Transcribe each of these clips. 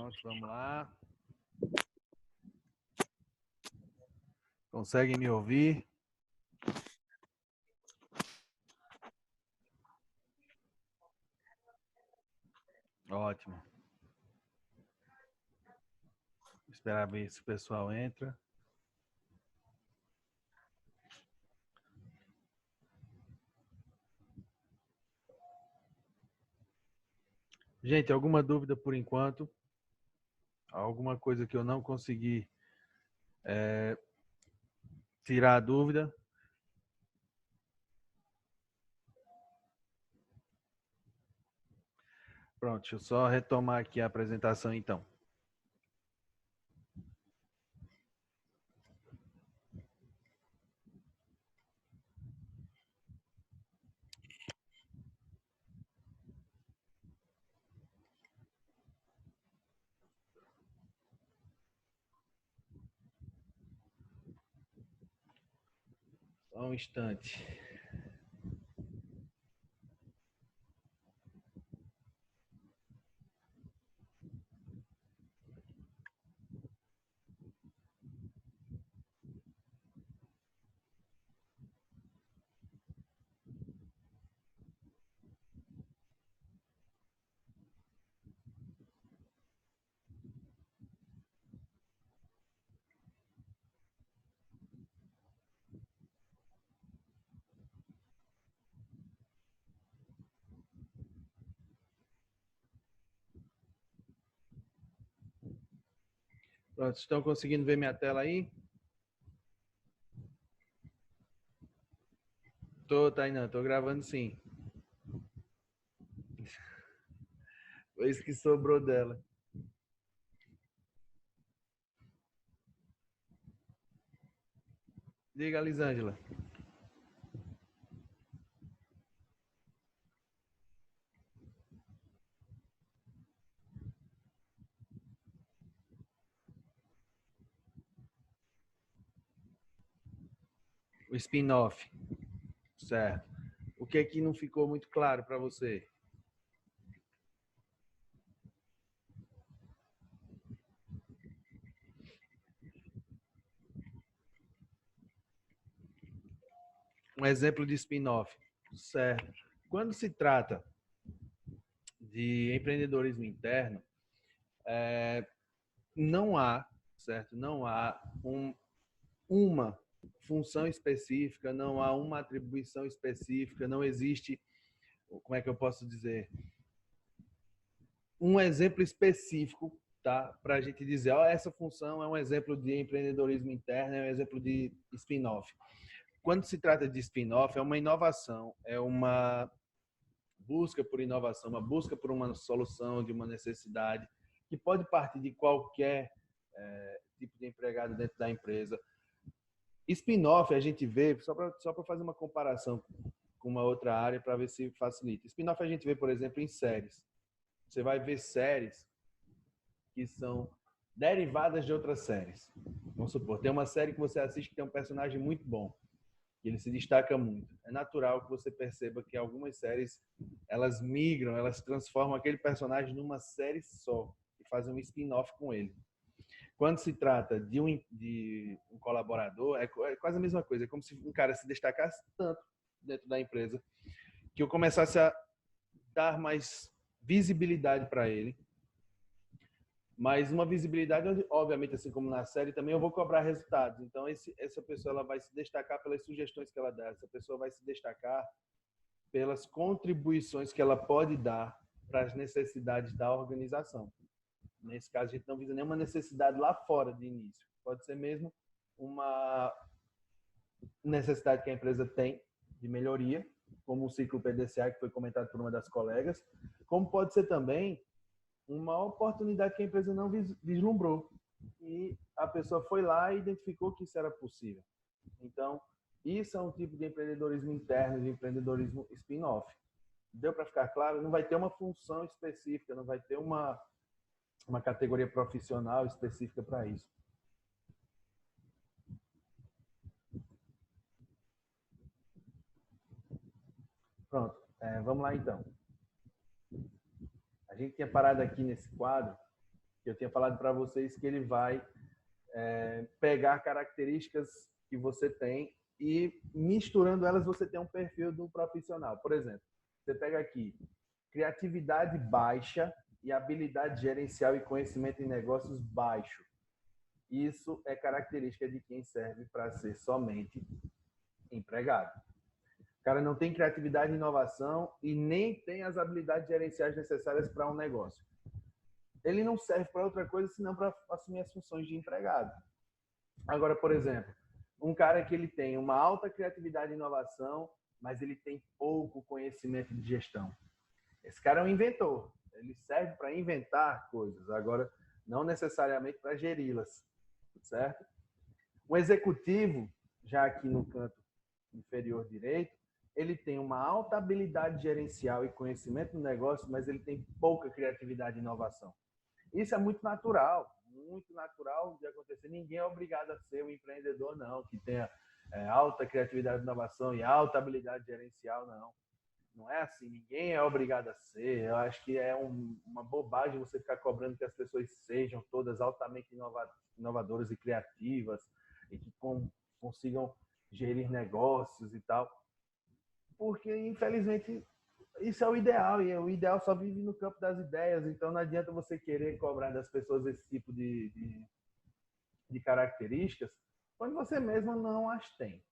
Pronto, vamos lá. Conseguem me ouvir? Ótimo. Vou esperar ver se o pessoal entra. Gente, alguma dúvida por enquanto? Alguma coisa que eu não consegui tirar a dúvida? Pronto, deixa eu só retomar aqui a apresentação então. Só um instante. Pronto, estão conseguindo ver minha tela aí? Tô, Tainan, tô gravando sim. Foi isso que sobrou dela. Diga, Lisângela. O spin-off. Certo. O que é que não ficou muito claro para você? Um exemplo de spin-off. Certo. Quando se trata de empreendedorismo interno, não há, certo? Não há uma função específica, não há uma atribuição específica, não existe, como é que eu posso dizer, um exemplo específico, tá? Para a gente dizer, ó, essa função é um exemplo de empreendedorismo interno, é um exemplo de spin-off. Quando se trata de spin-off, é uma inovação, é uma busca por inovação, uma busca por uma solução de uma necessidade que pode partir de qualquer tipo de empregado dentro da empresa. Spin-off a gente vê, só para fazer uma comparação com uma outra área para ver se facilita. Spin-off a gente vê, por exemplo, em séries. Você vai ver séries que são derivadas de outras séries. Vamos supor, tem uma série que você assiste que tem um personagem muito bom, que ele se destaca muito. É natural que você perceba que algumas séries, elas migram, elas transformam aquele personagem numa série só e fazem um spin-off com ele. Quando se trata de um colaborador, é quase a mesma coisa. É como se um cara se destacasse tanto dentro da empresa que eu começasse a dar mais visibilidade para ele. Mas uma visibilidade, obviamente, assim como na série, também eu vou cobrar resultados. Então, essa pessoa ela vai se destacar pelas sugestões que ela dá. Essa pessoa vai se destacar pelas contribuições que ela pode dar para as necessidades da organização. Nesse caso, a gente não visa nenhuma necessidade lá fora de início. Pode ser mesmo uma necessidade que a empresa tem de melhoria, como o ciclo PDCA, que foi comentado por uma das colegas, como pode ser também uma oportunidade que a empresa não vislumbrou. E a pessoa foi lá e identificou que isso era possível. Então, isso é um tipo de empreendedorismo interno, de empreendedorismo spin-off. Deu para ficar claro? Não vai ter uma função específica, não vai ter uma categoria profissional específica para isso. Pronto, vamos lá então. A gente tinha parado aqui nesse quadro que eu tinha falado para vocês que ele vai pegar características que você tem e misturando elas você tem um perfil do profissional. Por exemplo, você pega aqui criatividade baixa e habilidade gerencial e conhecimento em negócios baixo. Isso é característica de quem serve para ser somente empregado. O cara não tem criatividade e inovação e nem tem as habilidades gerenciais necessárias para um negócio. Ele não serve para outra coisa senão para assumir as funções de empregado. Agora, por exemplo, um cara que ele tem uma alta criatividade e inovação, mas ele tem pouco conhecimento de gestão. Esse cara é um inventor. Ele serve para inventar coisas, agora não necessariamente para geri-las, certo? Um executivo, já aqui no canto inferior direito, ele tem uma alta habilidade gerencial e conhecimento do negócio, mas ele tem pouca criatividade e inovação. Isso é muito natural de acontecer. Ninguém é obrigado a ser um empreendedor, não, que tenha alta criatividade e inovação e alta habilidade gerencial, não. Não é assim, ninguém é obrigado a ser. Eu acho que é uma bobagem você ficar cobrando que as pessoas sejam todas altamente inovadoras e criativas e que consigam gerir negócios e tal. Porque, infelizmente, isso é o ideal, e o ideal só vive no campo das ideias, então não adianta você querer cobrar das pessoas esse tipo de características quando você mesmo não as tem,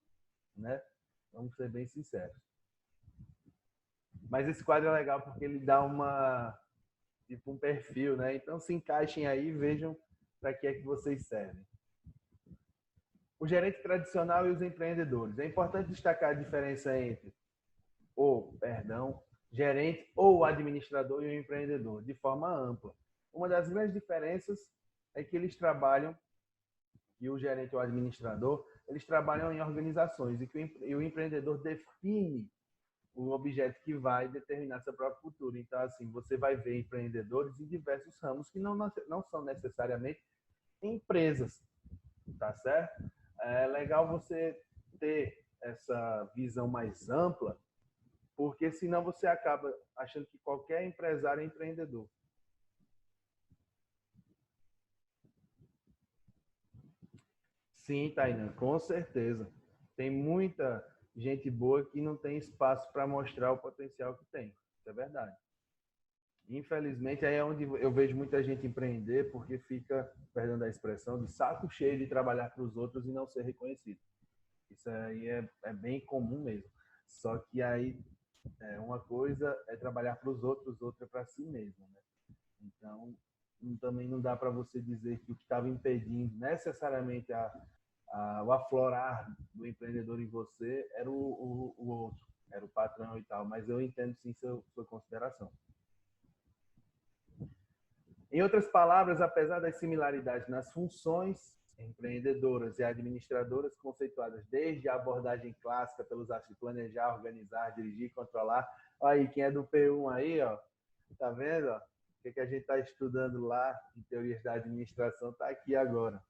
né? Vamos ser bem sinceros. Mas esse quadro é legal porque ele dá um perfil, né? Então se encaixem aí e vejam para que é que vocês servem. O gerente tradicional e os empreendedores. É importante destacar a diferença entre gerente ou administrador e o empreendedor, de forma ampla. Uma das grandes diferenças é que eles trabalham, e o gerente ou administrador, eles trabalham em organizações e que o empreendedor define o objeto que vai determinar seu próprio futuro. Então, assim, você vai ver empreendedores em diversos ramos que não são necessariamente empresas, tá certo? É legal você ter essa visão mais ampla, porque senão você acaba achando que qualquer empresário é empreendedor. Sim, Tainan, com certeza. Tem muita gente boa que não tem espaço para mostrar o potencial que tem. Isso é verdade. Infelizmente, aí é onde eu vejo muita gente empreender porque fica, perdão da expressão, de saco cheio de trabalhar para os outros e não ser reconhecido. Isso aí é bem comum mesmo. Só que aí uma coisa é trabalhar para os outros, outra para si mesmo, né? Então, também não dá para você dizer que o que estava impedindo necessariamente o aflorar do empreendedor em você era o outro, era o patrão e tal. Mas eu entendo sim sua consideração. Em outras palavras, apesar das similaridades nas funções empreendedoras e administradoras conceituadas desde a abordagem clássica pelos atos de planejar, organizar, dirigir, controlar. Olha aí, quem é do P1 aí, ó, tá vendo? Ó? O que a gente está estudando lá em teorias da administração está aqui agora.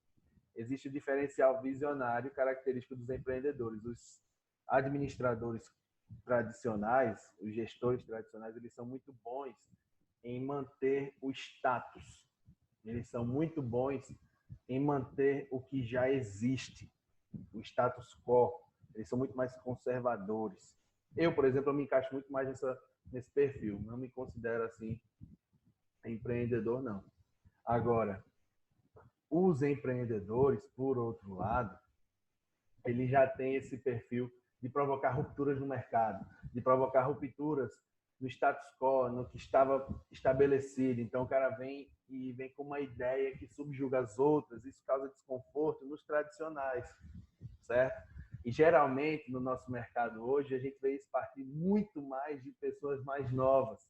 Existe o diferencial visionário característico dos empreendedores. Os administradores tradicionais, os gestores tradicionais, eles são muito bons em manter o status. Eles são muito bons em manter o que já existe, o status quo. Eles são muito mais conservadores. Eu, por exemplo, eu me encaixo muito mais nesse perfil. Não me considero assim empreendedor, não. Agora, os empreendedores, por outro lado, eles já têm esse perfil de provocar rupturas no mercado, de provocar rupturas no status quo, no que estava estabelecido. Então, o cara vem com uma ideia que subjuga as outras, isso causa desconforto nos tradicionais, certo? E, geralmente, no nosso mercado hoje, a gente vê isso partir muito mais de pessoas mais novas.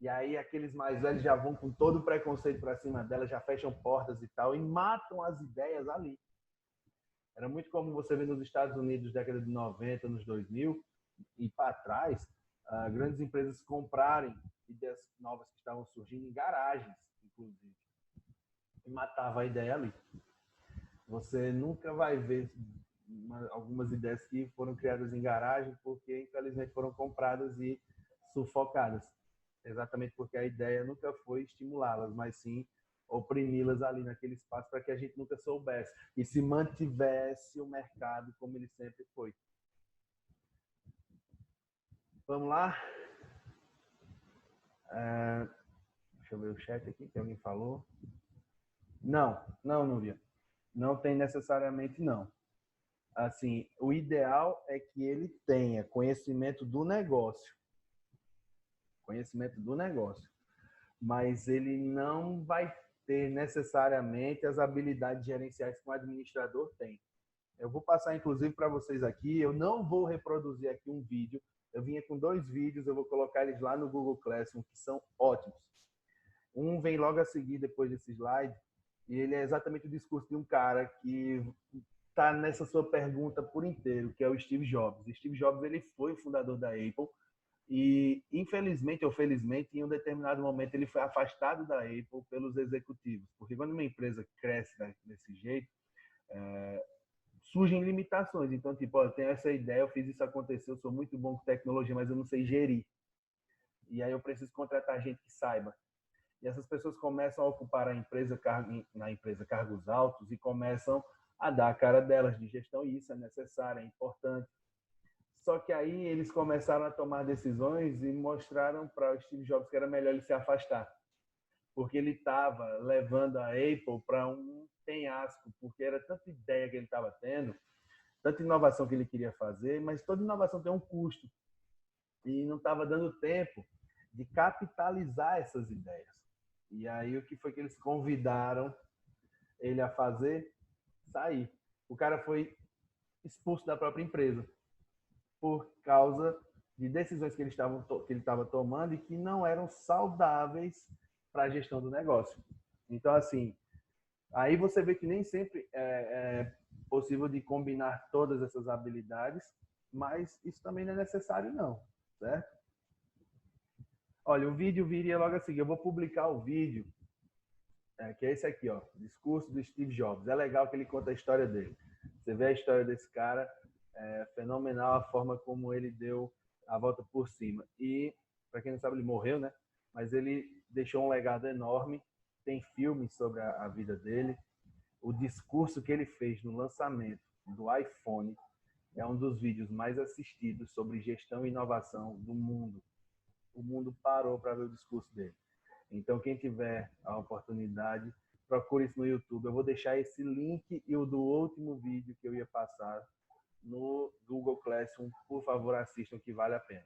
E aí, aqueles mais velhos já vão com todo o preconceito para cima delas, já fecham portas e tal, e matam as ideias ali. Era muito comum você ver nos Estados Unidos, década de 90, nos 2000, e para trás, grandes empresas comprarem ideias novas que estavam surgindo em garagens, inclusive, e matava a ideia ali. Você nunca vai ver algumas ideias que foram criadas em garagem porque, infelizmente, foram compradas e sufocadas. Exatamente porque a ideia nunca foi estimulá-las, mas sim oprimi-las ali naquele espaço para que a gente nunca soubesse e se mantivesse o mercado como ele sempre foi. Vamos lá? Deixa eu ver o chat aqui, que alguém falou. Não, Núria. Não tem necessariamente, não. Assim, o ideal é que ele tenha conhecimento do negócio. Conhecimento do negócio. Mas ele não vai ter necessariamente as habilidades gerenciais que um administrador tem. Eu vou passar, inclusive, para vocês aqui. Eu não vou reproduzir aqui um vídeo. Eu vinha com 2 vídeos, eu vou colocar eles lá no Google Classroom, que são ótimos. Um vem logo a seguir, depois desse slide, e ele é exatamente o discurso de um cara que está nessa sua pergunta por inteiro, que é o Steve Jobs. Steve Jobs, ele foi o fundador da Apple, e, infelizmente ou felizmente, em um determinado momento, ele foi afastado da Apple pelos executivos. Porque quando uma empresa cresce desse jeito, surgem limitações. Então, tipo, eu tenho essa ideia, eu fiz isso acontecer, eu sou muito bom com tecnologia, mas eu não sei gerir. E aí eu preciso contratar gente que saiba. E essas pessoas começam a ocupar na empresa cargos altos e começam a dar a cara delas de gestão, e isso é necessário, é importante. Só que aí eles começaram a tomar decisões e mostraram para o Steve Jobs que era melhor ele se afastar, porque ele estava levando a Apple para um penhasco, porque era tanta ideia que ele estava tendo, tanta inovação que ele queria fazer, mas toda inovação tem um custo, e não estava dando tempo de capitalizar essas ideias. E aí o que foi que eles convidaram ele a fazer? Sair. O cara foi expulso da própria empresa por causa de decisões que ele estava tomando e que não eram saudáveis para a gestão do negócio. Então, assim, aí você vê que nem sempre é possível de combinar todas essas habilidades, mas isso também não é necessário, não, certo? Olha, o vídeo viria logo a seguir. Eu vou publicar o vídeo, que é esse aqui, ó, Discurso do Steve Jobs. É legal que ele conta a história dele. Você vê a história desse cara, é fenomenal a forma como ele deu a volta por cima. E, para quem não sabe, ele morreu, né? Mas ele deixou um legado enorme. Tem filmes sobre a vida dele. O discurso que ele fez no lançamento do iPhone é um dos vídeos mais assistidos sobre gestão e inovação do mundo. O mundo parou para ver o discurso dele. Então, quem tiver a oportunidade, procure isso no YouTube. Eu vou deixar esse link e o do último vídeo que eu ia passar no Google Classroom. Por favor, assistam, que vale a pena.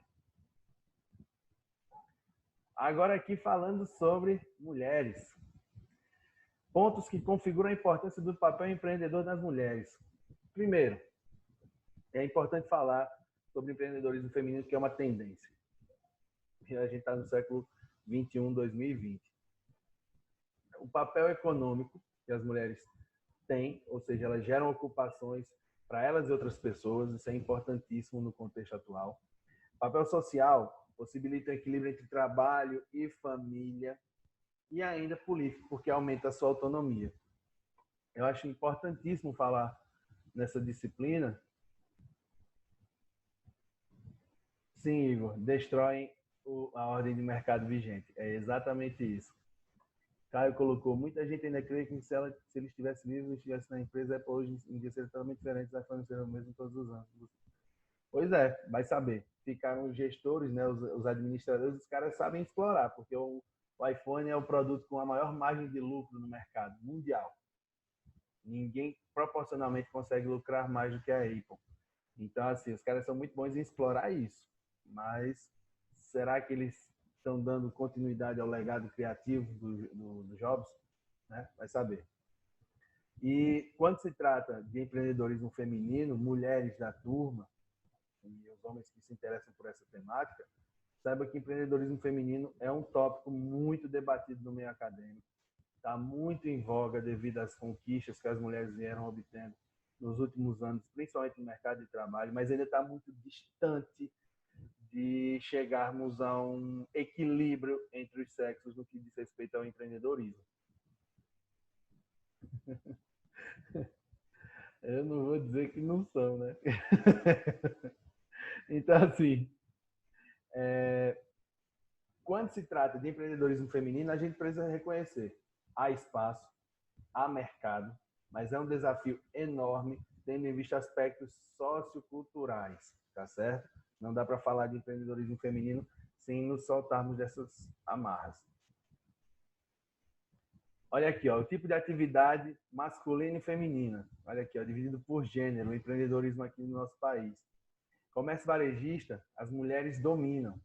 Agora aqui falando sobre mulheres. Pontos que configuram a importância do papel empreendedor das mulheres. Primeiro, é importante falar sobre empreendedorismo feminino, que é uma tendência. A gente está no século 21, 2020. O papel econômico que as mulheres têm, ou seja, elas geram ocupações para elas e outras pessoas, isso é importantíssimo no contexto atual. Papel social possibilita o equilíbrio entre trabalho e família, e ainda político, porque aumenta a sua autonomia. Eu acho importantíssimo falar nessa disciplina. Sim, Igor, destroem a ordem de mercado vigente. É exatamente isso. Caio colocou, muita gente ainda crê que se ele estivesse vivo e estivesse na empresa, a Apple hoje em dia seria totalmente diferente, vai fornecer o mesmo todos os anos. Pois é, vai saber. Ficaram os gestores, né, os administradores, os caras sabem explorar, porque o iPhone é o produto com a maior margem de lucro no mercado mundial. Ninguém proporcionalmente consegue lucrar mais do que a Apple. Então, assim, os caras são muito bons em explorar isso. Mas será que eles estão dando continuidade ao legado criativo do Jobs? Né? Vai saber. E quando se trata de empreendedorismo feminino, mulheres da turma, e os homens que se interessam por essa temática, saiba que empreendedorismo feminino é um tópico muito debatido no meio acadêmico. Está muito em voga devido às conquistas que as mulheres vieram obtendo nos últimos anos, principalmente no mercado de trabalho, mas ainda está muito distante de chegarmos a um equilíbrio entre os sexos no que diz respeito ao empreendedorismo. Eu não vou dizer que não são, né? Então, assim, quando se trata de empreendedorismo feminino, a gente precisa reconhecer há espaço, há mercado, mas é um desafio enorme, tendo em vista aspectos socioculturais, tá certo? Não dá para falar de empreendedorismo feminino sem nos soltarmos dessas amarras. Olha aqui, ó, o tipo de atividade masculina e feminina. Olha aqui, ó, dividido por gênero, o empreendedorismo aqui no nosso país. Comércio varejista, as mulheres dominam.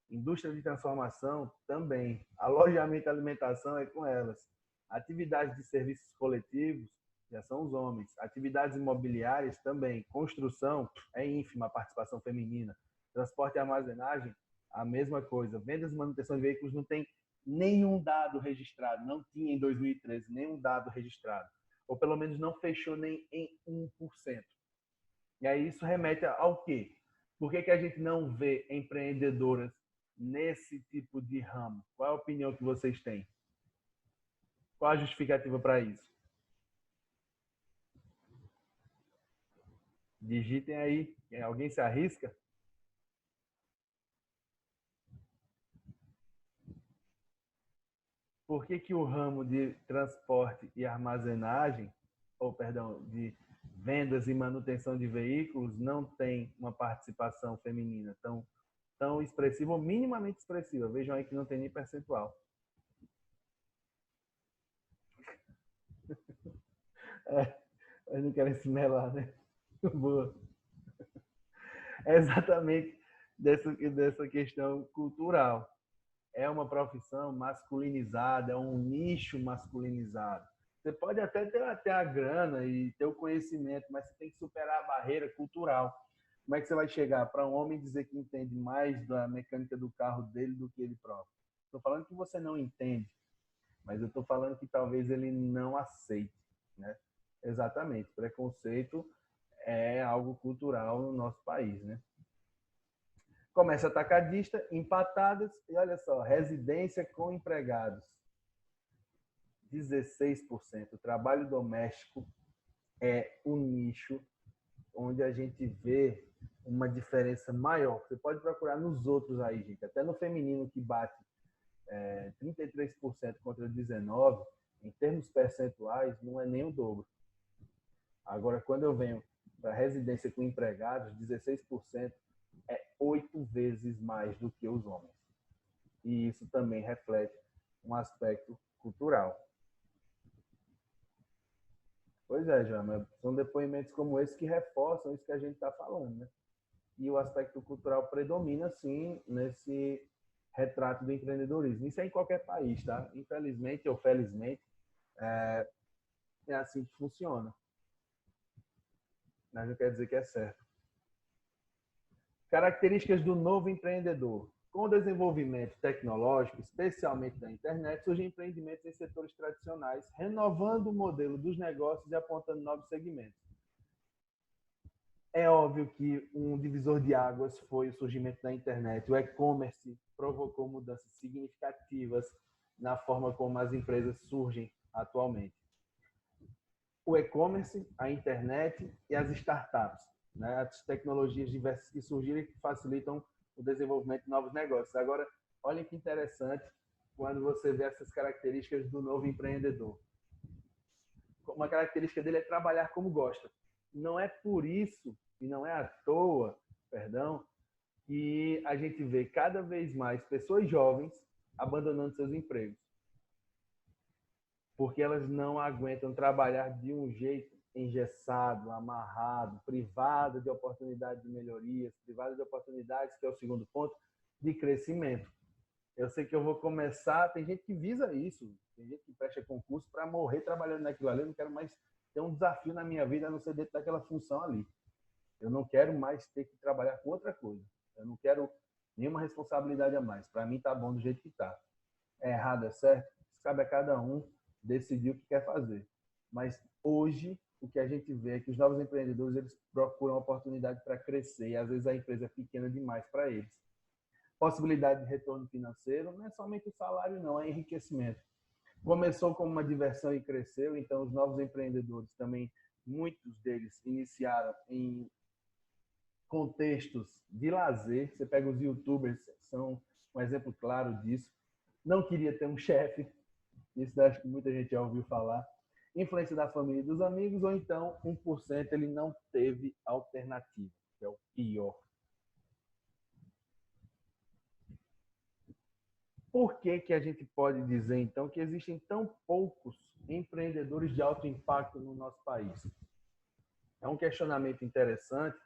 Indústria de transformação, também. Alojamento e alimentação é com elas. Atividades de serviços coletivos, já são os homens. Atividades imobiliárias, também. Construção, é ínfima a participação feminina. Transporte e armazenagem, a mesma coisa. Vendas e manutenção de veículos não tem nenhum dado registrado. Não tinha em 2013 nenhum dado registrado. Ou pelo menos não fechou nem em 1%. E aí isso remete ao quê? Por que a gente não vê empreendedoras nesse tipo de ramo? Qual é a opinião que vocês têm? Qual a justificativa para isso? Digitem aí. Alguém se arrisca? Por que o ramo de transporte e armazenagem, ou perdão, de vendas e manutenção de veículos não tem uma participação feminina tão expressiva ou minimamente expressiva? Vejam aí que não tem nem percentual. Eu não quero se melar, né? Boa. É exatamente dessa questão cultural. É uma profissão masculinizada, é um nicho masculinizado. Você pode até ter a grana e ter o conhecimento, mas você tem que superar a barreira cultural. Como é que você vai chegar para um homem dizer que entende mais da mecânica do carro dele do que ele próprio? Estou falando que você não entende, mas eu estou falando que talvez ele não aceite, né? Exatamente. Preconceito é algo cultural no nosso país, né? Comércio atacadista, empatadas, e olha só, residência com empregados, 16%. Trabalho doméstico é um nicho onde a gente vê uma diferença maior. Você pode procurar nos outros aí, gente. Até no feminino, que bate 33% contra 19%, em termos percentuais, não é nem o dobro. Agora, quando eu venho para residência com empregados, 16%, é 8 vezes mais do que os homens. E isso também reflete um aspecto cultural. Pois é, Jama, são depoimentos como esse que reforçam isso que a gente está falando, né? E o aspecto cultural predomina, sim, nesse retrato do empreendedorismo. Isso é em qualquer país, tá? Infelizmente ou felizmente, é assim que funciona. Mas não quer dizer que é certo. Características do novo empreendedor. Com o desenvolvimento tecnológico, especialmente da internet, surgem empreendimentos em setores tradicionais, renovando o modelo dos negócios e apontando novos segmentos. É óbvio que um divisor de águas foi o surgimento da internet. O e-commerce provocou mudanças significativas na forma como as empresas surgem atualmente. O e-commerce, a internet e as startups, né? As tecnologias diversas que surgiram e que facilitam o desenvolvimento de novos negócios. Agora, olha que interessante quando você vê essas características do novo empreendedor. Uma característica dele é trabalhar como gosta. Não é por isso, e não é à toa, perdão, que a gente vê cada vez mais pessoas jovens abandonando seus empregos. Porque elas não aguentam trabalhar de um jeito engessado, amarrado, privado de oportunidades de melhorias, privado de oportunidades, que é o segundo ponto, de crescimento. Eu sei que eu vou começar, tem gente que visa isso, tem gente que presta concurso para morrer trabalhando naquilo ali, eu não quero mais ter um desafio na minha vida a não ser dentro daquela função ali. Eu não quero mais ter que trabalhar com outra coisa. Eu não quero nenhuma responsabilidade a mais. Para mim tá bom do jeito que tá. É errado, é certo? Cabe a cada um decidir o que quer fazer. Mas hoje o que a gente vê é que os novos empreendedores eles procuram oportunidade para crescer e às vezes a empresa é pequena demais para eles. Possibilidade de retorno financeiro não é somente o salário, não, é enriquecimento. Começou como uma diversão e cresceu, então os novos empreendedores também, muitos deles iniciaram em contextos de lazer. Você pega os youtubers, são um exemplo claro disso. Não queria ter um chefe, Isso acho que muita gente já ouviu falar. Influência da família e dos amigos, ou então 1% ele não teve alternativa, que é o pior. Por que que a gente pode dizer, então, que existem tão poucos empreendedores de alto impacto no nosso país? É um questionamento interessante,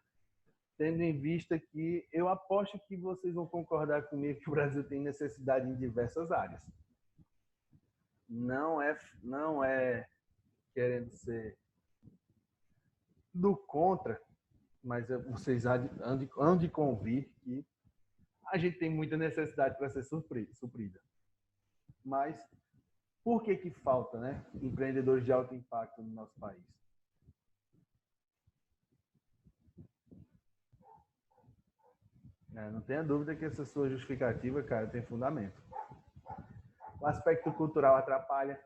tendo em vista que eu aposto que vocês vão concordar comigo que o Brasil tem necessidade em diversas áreas. Não é querendo ser do contra, mas vocês hão de convir que a gente tem muita necessidade para ser suprida. Mas por que que falta, né, empreendedores de alto impacto no nosso país? Não tenha dúvida que essa sua justificativa, cara, tem fundamento. O aspecto cultural atrapalha,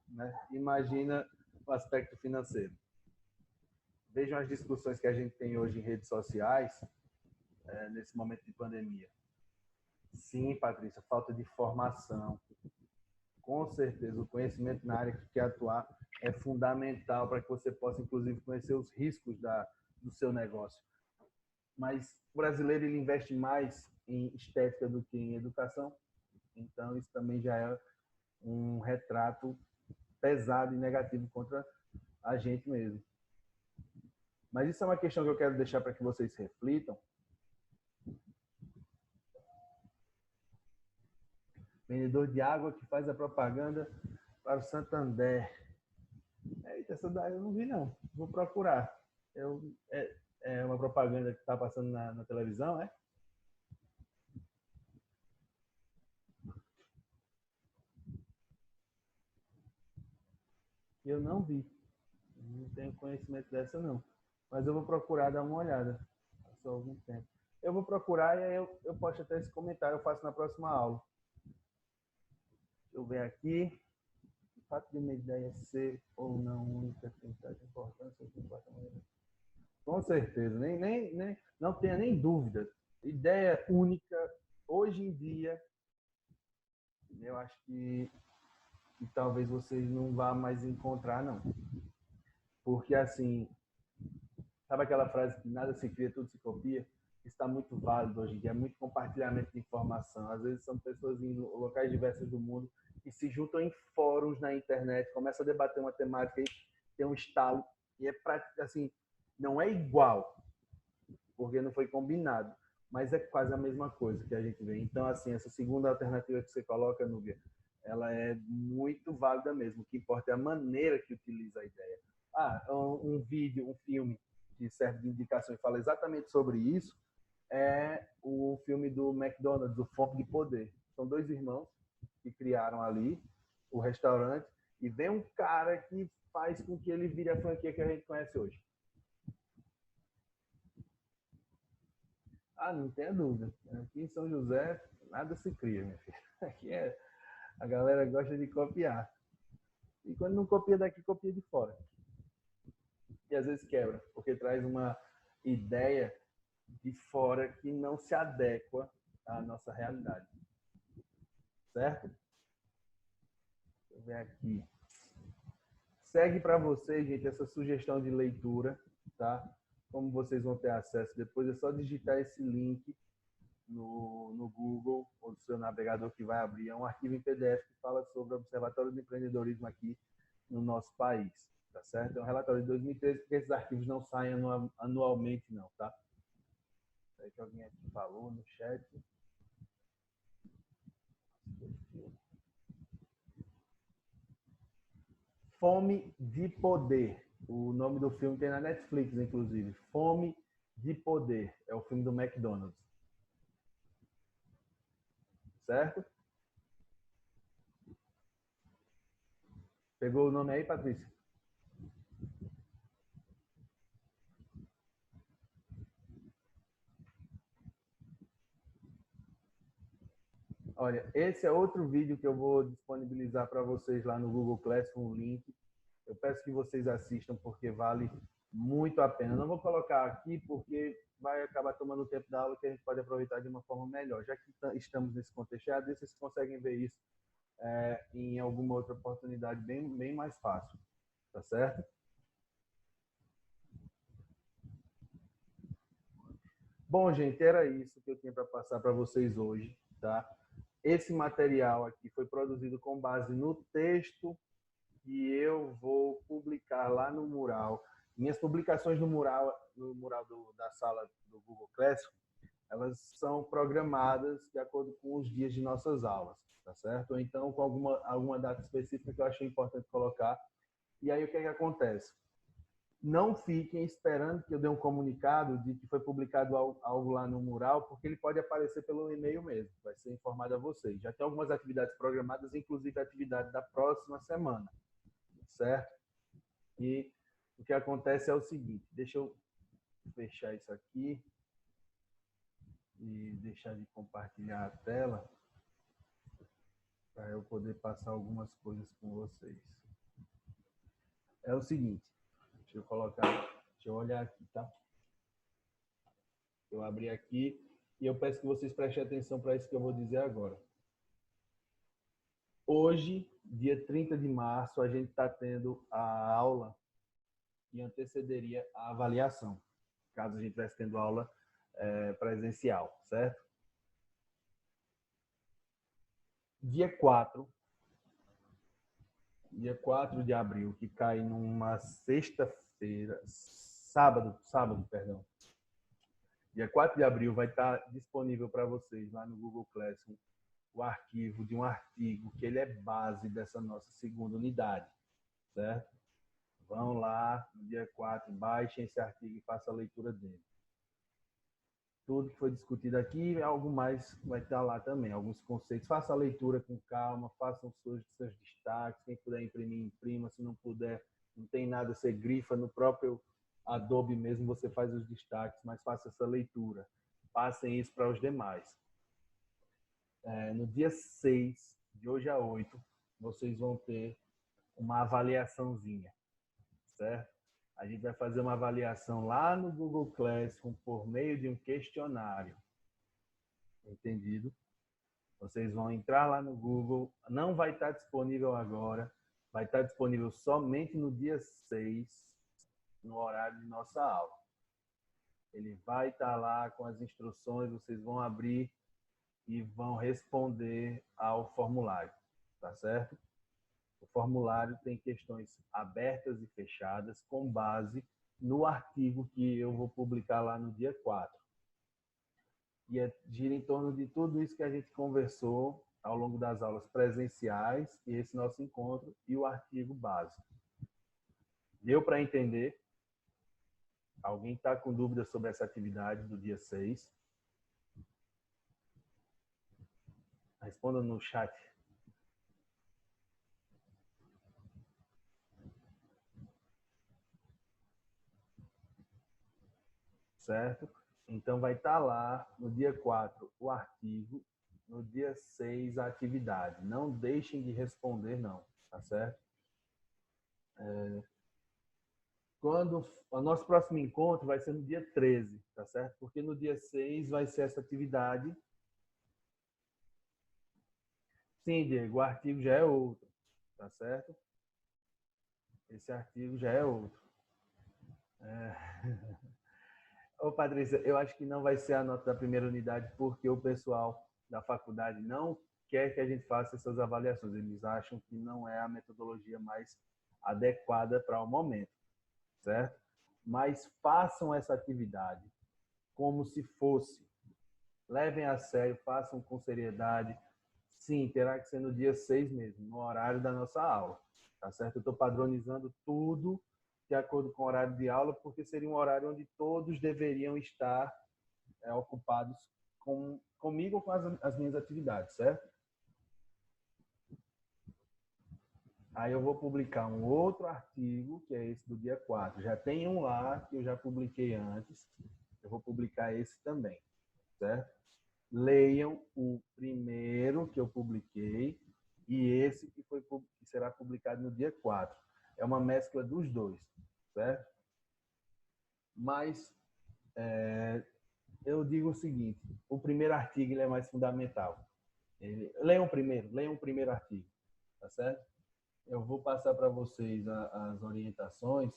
né? Imagina o aspecto financeiro. Vejam as discussões que a gente tem hoje em redes sociais, nesse momento de pandemia. Sim, Patrícia, falta de formação. Com certeza, o conhecimento na área que quer atuar é fundamental para que você possa, inclusive, conhecer os riscos do seu negócio. Mas o brasileiro ele investe mais em estética do que em educação, então isso também já é um retrato pesado e negativo contra a gente mesmo. Mas isso é uma questão que eu quero deixar para que vocês reflitam. Vendedor de água que faz a propaganda para o Santander. Eita, essa daí eu não vi, não. Vou procurar. É uma propaganda que está passando na televisão, é? Eu não vi. Não tenho conhecimento dessa, não. Mas eu vou procurar dar uma olhada. Passou algum tempo. Eu vou procurar e aí eu posto até esse comentário, eu faço na próxima aula. Deixa eu ver aqui. O fato de uma ideia ser ou não única tem tanta importância que importa muito. Com certeza, nem, não tenha nem dúvida. Ideia única, hoje em dia, eu acho que talvez vocês não vá mais encontrar, não. Porque, assim, sabe aquela frase que nada se cria, tudo se copia? Está muito válido hoje em dia, é muito compartilhamento de informação. Às vezes são pessoas em locais diversos do mundo que se juntam em fóruns na internet, começam a debater uma temática e tem um estalo. E é assim, não é igual, porque não foi combinado, mas é quase a mesma coisa que a gente vê. Então, assim, essa segunda alternativa que você coloca, Núbia, ela é muito válida mesmo. O que importa é a maneira que utiliza a ideia. Um vídeo, um filme que serve de indicação e fala exatamente sobre isso é o filme do McDonald's, o Fome de Poder. São dois irmãos que criaram ali o restaurante e vem um cara que faz com que ele vire a franquia que a gente conhece hoje. Não tenha dúvida. Aqui em São José, nada se cria, minha filha. Aqui a galera gosta de copiar. E quando não copia daqui, copia de fora. E às vezes quebra, porque traz uma ideia de fora que não se adequa à nossa realidade. Certo? Deixa eu ver aqui. Segue para vocês, gente, essa sugestão de leitura, tá? Como vocês vão ter acesso depois, é só digitar esse link no Google ou no seu navegador que vai abrir. É um arquivo em PDF que fala sobre o Observatório do Empreendedorismo aqui no nosso país, tá certo? É um relatório de 2013, porque esses arquivos não saem anualmente, não, tá? Aí que alguém aqui falou no chat. Fome de Poder. O nome do filme tem na Netflix, inclusive. Fome de Poder. É o filme do McDonald's. Certo? Pegou o nome aí, Patrícia? Olha, esse é outro vídeo que eu vou disponibilizar para vocês lá no Google Classroom, um link. Eu peço que vocês assistam porque vale muito a pena. Eu não vou colocar aqui porque vai acabar tomando o tempo da aula que a gente pode aproveitar de uma forma melhor. Já que estamos nesse contexto, vocês conseguem ver isso em alguma outra oportunidade bem mais fácil, tá certo? Bom, gente, era isso que eu tinha para passar para vocês hoje, tá? Esse material aqui foi produzido com base no texto que eu vou publicar lá no mural. Minhas publicações no mural da sala do Google Classroom, elas são programadas de acordo com os dias de nossas aulas, tá certo? Ou então com alguma data específica que eu achei importante colocar. E aí o que é que acontece? Não fiquem esperando que eu dê um comunicado de que foi publicado algo lá no mural, porque ele pode aparecer pelo e-mail mesmo, vai ser informado a vocês. Já tem algumas atividades programadas, inclusive a atividade da próxima semana, certo? E o que acontece é o seguinte, deixa eu fechar isso aqui e deixar de compartilhar a tela para eu poder passar algumas coisas com vocês. É o seguinte, deixa eu olhar aqui, tá? Eu abri aqui e eu peço que vocês prestem atenção para isso que eu vou dizer agora. Hoje, dia 30 de março, a gente está tendo a aula que antecederia a avaliação, caso a gente estivesse tendo aula presencial, certo? Dia 4 de abril, que cai numa sexta-feira, sábado, perdão. Dia 4 de abril vai estar disponível para vocês lá no Google Classroom o arquivo de um artigo que ele é base dessa nossa segunda unidade, certo? Vão lá no dia 4, baixem esse artigo e façam a leitura dele. Tudo que foi discutido aqui, algo mais vai estar lá também, alguns conceitos. Faça a leitura com calma, façam seus destaques, quem puder imprimir, imprima, se não puder, não tem nada, você grifa no próprio Adobe mesmo, você faz os destaques, mas faça essa leitura. Passem isso para os demais. No dia 6, de hoje a 8, vocês vão ter uma avaliaçãozinha, certo? A gente vai fazer uma avaliação lá no Google Classroom por meio de um questionário. Entendido? Vocês vão entrar lá no Google, não vai estar disponível agora, vai estar disponível somente no dia 6, no horário de nossa aula. Ele vai estar lá com as instruções, vocês vão abrir e vão responder ao formulário, tá certo? O formulário tem questões abertas e fechadas com base no artigo que eu vou publicar lá no dia 4. E gira em torno de tudo isso que a gente conversou ao longo das aulas presenciais e esse nosso encontro e o artigo básico. Deu para entender? Alguém está com dúvida sobre essa atividade do dia 6? Responda no chat. Certo? Então, vai estar lá no dia 4 o artigo, no dia 6 a atividade. Não deixem de responder, não. Tá certo? Quando o nosso próximo encontro vai ser no dia 13, tá certo? Porque no dia 6 vai ser essa atividade. Sim, Diego, o artigo já é outro, tá certo? Esse artigo já é outro. Ô, Patrícia, eu acho que não vai ser a nota da primeira unidade porque o pessoal da faculdade não quer que a gente faça essas avaliações. Eles acham que não é a metodologia mais adequada para o momento, certo? Mas façam essa atividade como se fosse. Levem a sério, façam com seriedade. Sim, terá que ser no dia 6 mesmo, no horário da nossa aula, tá certo? Eu estou padronizando tudo de acordo com o horário de aula, porque seria um horário onde todos deveriam estar ocupados comigo ou com as minhas atividades, certo? Aí eu vou publicar um outro artigo, que é esse do dia 4. Já tem um lá que eu já publiquei antes. Eu vou publicar esse também, certo? Leiam o primeiro que eu publiquei e esse que será publicado no dia 4. É uma mescla dos dois, certo? Mas eu digo o seguinte, o primeiro artigo ele é mais fundamental. Leiam o primeiro artigo. tá certo? Eu vou passar para vocês as orientações.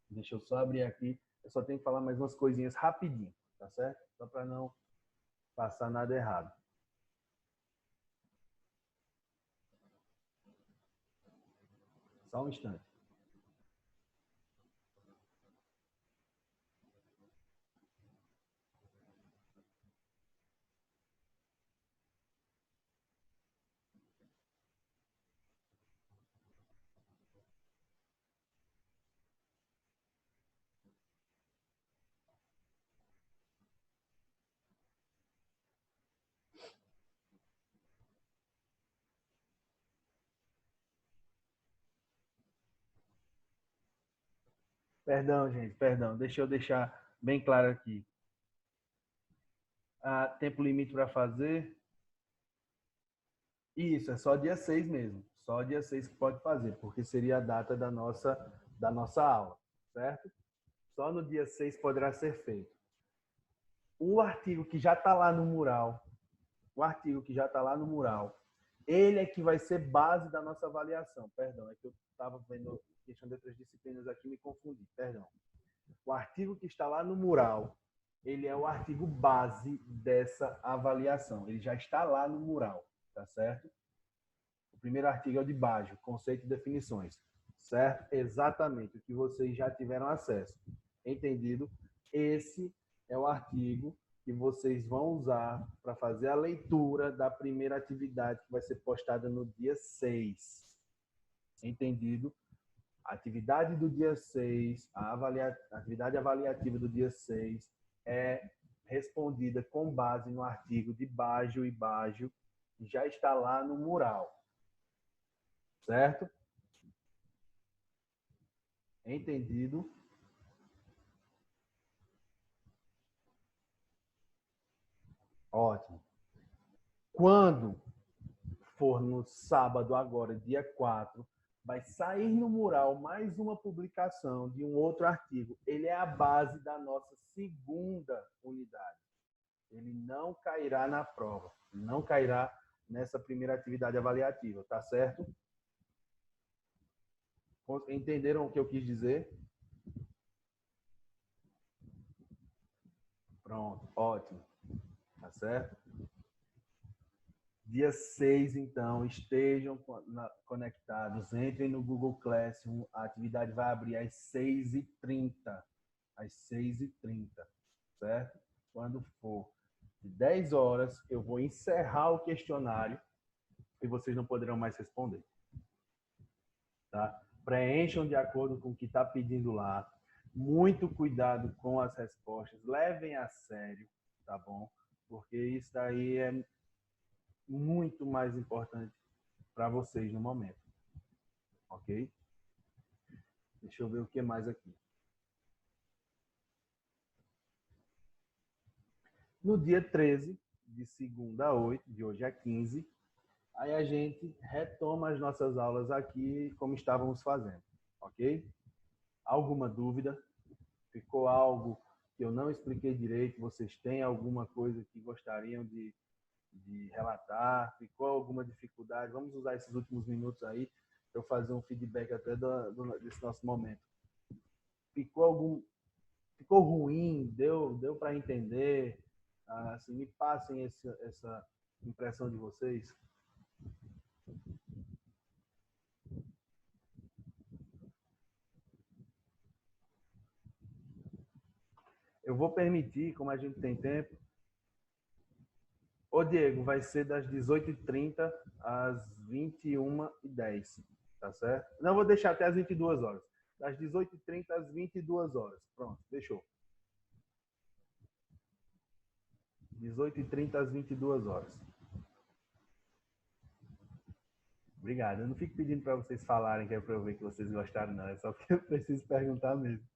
Deixa eu só abrir aqui. Eu só tenho que falar mais umas coisinhas rapidinho, tá certo? Só para não passar nada errado. Só um instante. Perdão, gente, perdão. Deixa eu deixar bem claro aqui. Tempo limite para fazer? Isso, é só dia 6 mesmo. Só dia 6 que pode fazer, porque seria a data da nossa aula, certo? Só no dia 6 poderá ser feito. O artigo que já está lá no mural, o artigo que já está lá no mural, ele é que vai ser base da nossa avaliação. Perdão, é que eu estava vendo questão de outras disciplinas aqui e me confundi. Perdão. O artigo que está lá no mural, ele é o artigo base dessa avaliação. Ele já está lá no mural, tá certo? O primeiro artigo é o de baixo, conceito e definições, certo? Exatamente o que vocês já tiveram acesso. Entendido? Esse é o artigo que vocês vão usar para fazer a leitura da primeira atividade que vai ser postada no dia 6. Entendido? A atividade do dia 6, a atividade avaliativa do dia 6 é respondida com base no artigo de Baggio e Baggio, que já está lá no mural. Certo? Entendido? Ótimo. Quando for no sábado agora, dia 4, vai sair no mural mais uma publicação de um outro artigo. Ele é a base da nossa segunda unidade. Ele não cairá na prova, não cairá nessa primeira atividade avaliativa, tá certo? Entenderam o que eu quis dizer? Pronto, ótimo. Tá certo? Dia 6, então, estejam conectados, entrem no Google Classroom, a atividade vai abrir às 6h30. Às 6h30, certo? Quando for de 10 horas, eu vou encerrar o questionário e vocês não poderão mais responder. Tá? Preencham de acordo com o que está pedindo lá. Muito cuidado com as respostas. Levem a sério, tá bom? Porque isso daí é muito mais importante para vocês no momento. Ok? Deixa eu ver o que mais aqui. No dia 13, de segunda a 8, de hoje a 15, aí a gente retoma as nossas aulas aqui como estávamos fazendo. Ok? Alguma dúvida? Ficou algo que eu não expliquei direito? Vocês têm alguma coisa que gostariam de relatar? Ficou alguma dificuldade? Vamos usar esses últimos minutos aí para eu fazer um feedback até desse nosso momento. Ficou ruim? Deu para entender? Assim, me passem essa impressão de vocês. Eu vou permitir, como a gente tem tempo. Ô, Diego, vai ser das 18h30 às 21h10, tá certo? Não, vou deixar até às 22 horas. Das 18h30 às 22 horas. Pronto, fechou. 18h30 às 22 horas. Obrigado. Eu não fico pedindo para vocês falarem, que é para eu ver que vocês gostaram, não. É só porque eu preciso perguntar mesmo.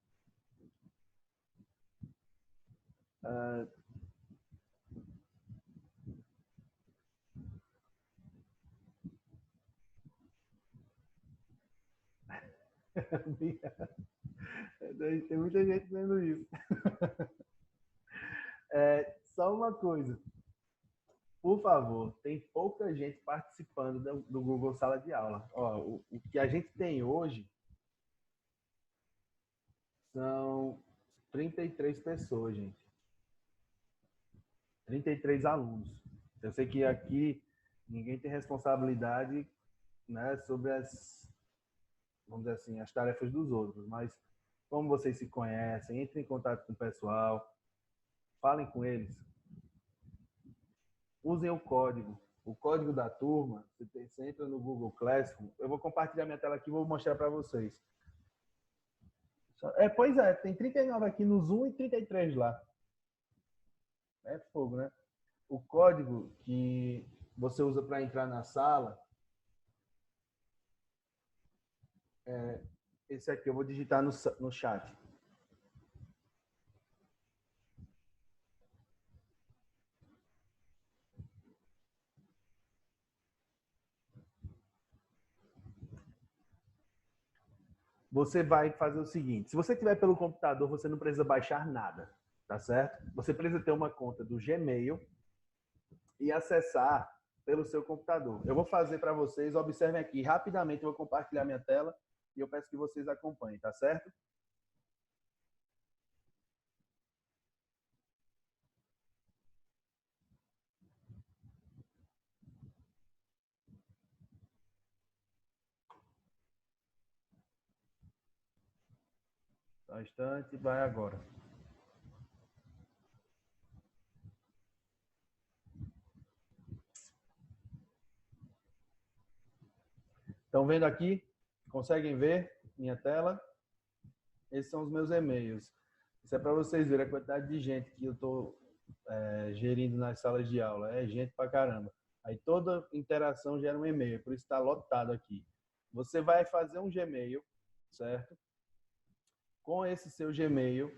Tem muita gente vendo isso. Só uma coisa. por favor, tem pouca gente participando do Google Sala de Aula. Ó, o que a gente tem hoje são 33 pessoas, gente. 33 alunos. Eu sei que aqui ninguém tem responsabilidade, né, sobre as, vamos dizer assim, as tarefas dos outros, mas como vocês se conhecem, entrem em contato com o pessoal, falem com eles, usem o código da turma. Você entra no Google Classroom, eu vou compartilhar minha tela aqui e vou mostrar para vocês. Pois é, tem 39 aqui no Zoom e 33 lá. É fogo, né? O código que você usa para entrar na sala é esse aqui. Eu vou digitar no chat. Você vai fazer o seguinte: se você tiver pelo computador, você não precisa baixar nada, tá certo? Você precisa ter uma conta do Gmail e acessar pelo seu computador. Eu vou fazer para vocês, observem aqui, rapidamente eu vou compartilhar minha tela e eu peço que vocês acompanhem, tá certo? Só um instante, vai agora. Estão vendo aqui? Conseguem ver minha tela? Esses são os meus e-mails. Isso é para vocês verem a quantidade de gente que eu estou gerindo nas salas de aula. É gente pra caramba. Aí toda interação gera um e-mail, por isso está lotado aqui. Você vai fazer um Gmail, certo? Com esse seu Gmail,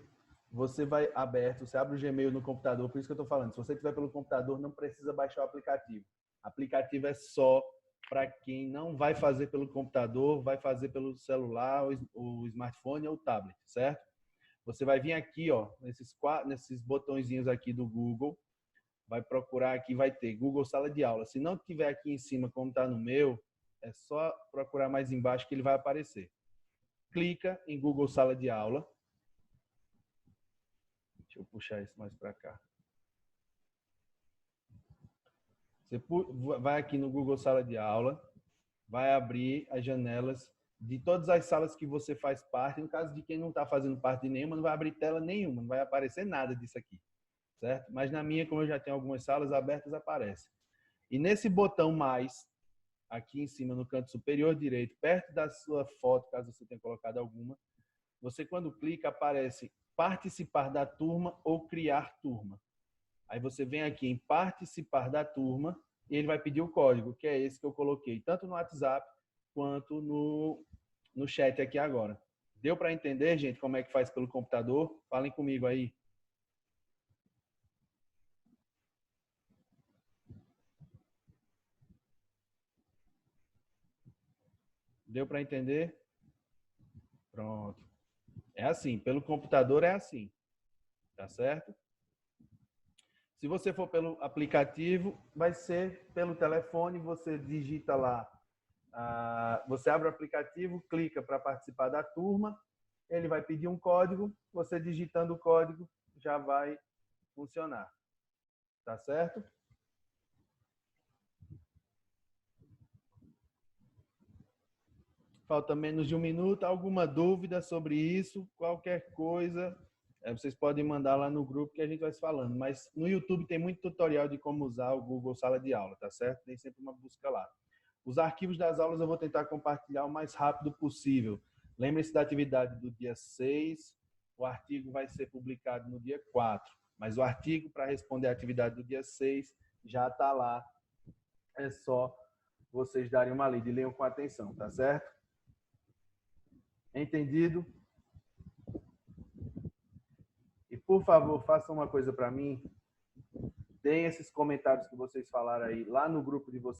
você vai aberto, você abre o Gmail no computador, por isso que eu estou falando. Se você tiver pelo computador, não precisa baixar o aplicativo. O aplicativo é só para quem não vai fazer pelo computador, vai fazer pelo celular, o smartphone ou o tablet, certo? Você vai vir aqui, ó, nesses botõezinhos aqui do Google, vai procurar aqui, vai ter Google Sala de Aula. Se não tiver aqui em cima, como está no meu, é só procurar mais embaixo que ele vai aparecer. Clica em Google Sala de Aula. Deixa eu puxar isso mais para cá. Você vai aqui no Google Sala de Aula, vai abrir as janelas de todas as salas que você faz parte. No caso de quem não está fazendo parte de nenhuma, não vai abrir tela nenhuma, não vai aparecer nada disso aqui, certo? Mas na minha, como eu já tenho algumas salas abertas, aparece. E nesse botão mais, aqui em cima no canto superior direito, perto da sua foto, caso você tenha colocado alguma, você quando clica aparece participar da turma ou criar turma. Aí você vem aqui em participar da turma e ele vai pedir o código, que é esse que eu coloquei, tanto no WhatsApp quanto no chat aqui agora. Deu para entender, gente, como é que faz pelo computador? Falem comigo aí. Deu para entender? Pronto. É assim, pelo computador é assim, tá certo? Se você for pelo aplicativo, vai ser pelo telefone, você digita lá, você abre o aplicativo, clica para participar da turma, ele vai pedir um código, você digitando o código já vai funcionar, tá certo? Falta menos de um minuto, alguma dúvida sobre isso, qualquer coisa, vocês podem mandar lá no grupo que a gente vai se falando. Mas no YouTube tem muito tutorial de como usar o Google Sala de Aula, tá certo? Tem sempre uma busca lá. Os arquivos das aulas eu vou tentar compartilhar o mais rápido possível. Lembre-se da atividade do dia 6, o artigo vai ser publicado no dia 4, mas o artigo para responder a atividade do dia 6 já está lá. É só vocês darem uma lida e leiam com atenção, tá certo? Entendido? E, por favor, façam uma coisa para mim. Deem esses comentários que vocês falaram aí lá no grupo de vocês.